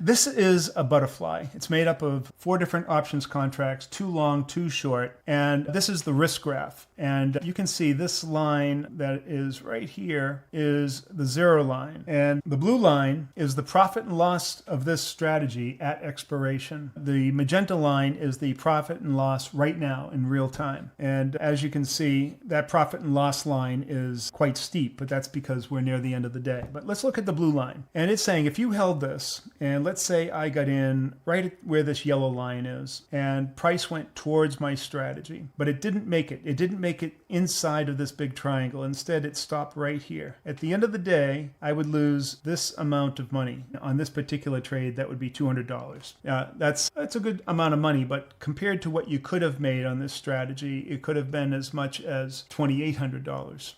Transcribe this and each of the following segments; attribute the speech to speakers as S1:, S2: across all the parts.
S1: This is a butterfly. It's made up of 4 different options contracts, 2 long, 2 short, and this is the risk graph. And you can see this line that is right here is the 0 line, and the blue line is the profit and loss of this strategy at expiration. The magenta line is the profit and loss right now in real time. And as you can see, that profit and loss line is quite steep, but that's because we're near the end of the day. But let's look at the blue line. And it's saying if you held this, and let's say I got in right where this yellow line is, and price went towards my strategy, but it didn't make it. It didn't make it inside of this big triangle. Instead, it stopped right here. At the end of the day, I would lose this amount of money. On this particular trade, that would be $200. That's a good amount of money, but compared to what you could have made on this strategy, it could have been as much as $2,800.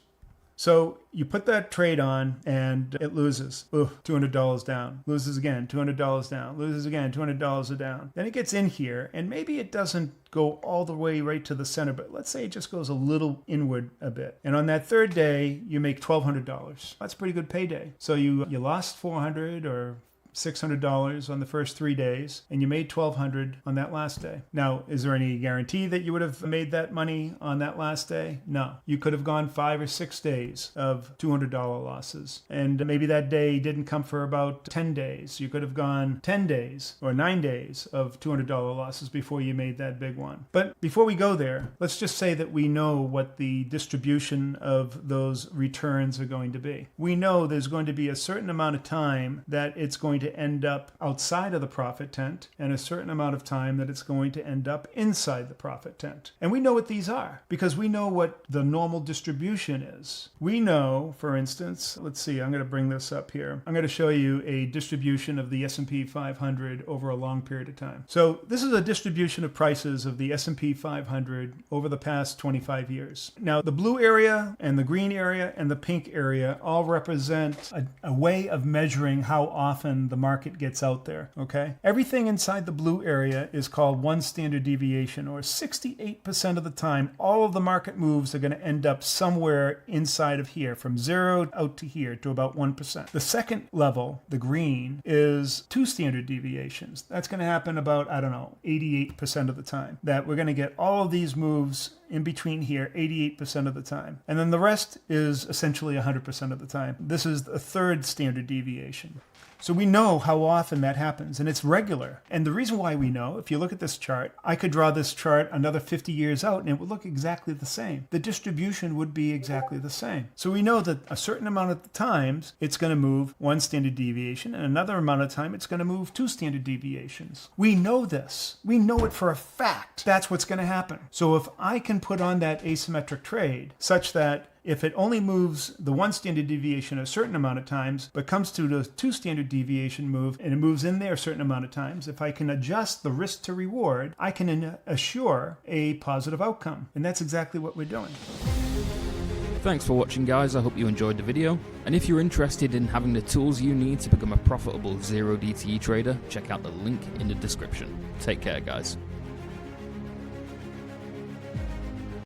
S1: So you put that trade on and it loses. $200 down. Loses again, $200 down. Loses again, $200 down. Then it gets in here and maybe it doesn't go all the way right to the center, but let's say it just goes a little inward a bit. And on that third day, you make $1,200. That's a pretty good payday. So you lost $400 or $600 on the first 3 days, and you made $1,200 on that last day. Now, is there any guarantee that you would have made that money on that last day? No. You could have gone 5 or 6 days of $200 losses, and maybe that day didn't come for about 10 days. You could have gone 10 days or 9 days of $200 losses before you made that big one. But before we go there, let's just say that we know what the distribution of those returns are going to be. We know there's going to be a certain amount of time that it's going to end up outside of the profit tent, and a certain amount of time that it's going to end up inside the profit tent. And we know what these are because we know what the normal distribution is. We know, for instance, let's see, I'm going to bring this up here. I'm going to show you a distribution of the S&P 500 over a long period of time. So this is a distribution of prices of the S&P 500 over the past 25 years. Now, the blue area and the green area and the pink area all represent a way of measuring how often the market gets out there, okay? Everything inside the blue area is called one standard deviation, or 68% of the time, all of the market moves are going to end up somewhere inside of here, from 0 out to here to about 1%. The second level, the green, is 2 standard deviations. That's going to happen about, 88% of the time. That we're going to get all of these moves in between here 88% of the time. And then the rest is essentially 100% of the time. This is the third standard deviation. So we know how often that happens, and it's regular. And the reason why we know, if you look at this chart, I could draw this chart another 50 years out and it would look exactly the same. The distribution would be exactly the same. So we know that a certain amount of times it's going to move 1 standard deviation, and another amount of time it's going to move 2 standard deviations. We know this. We know it for a fact. That's what's going to happen. So if I can put on that asymmetric trade such that if it only moves the 1 standard deviation a certain amount of times, but comes to the 2 standard deviation move, and it moves in there a certain amount of times, if I can adjust the risk to reward, I can assure a positive outcome. And that's exactly what we're doing.
S2: Thanks for watching, guys. I hope you enjoyed the video. And if you're interested in having the tools you need to become a profitable zero DTE trader, check out the link in the description. Take care, guys.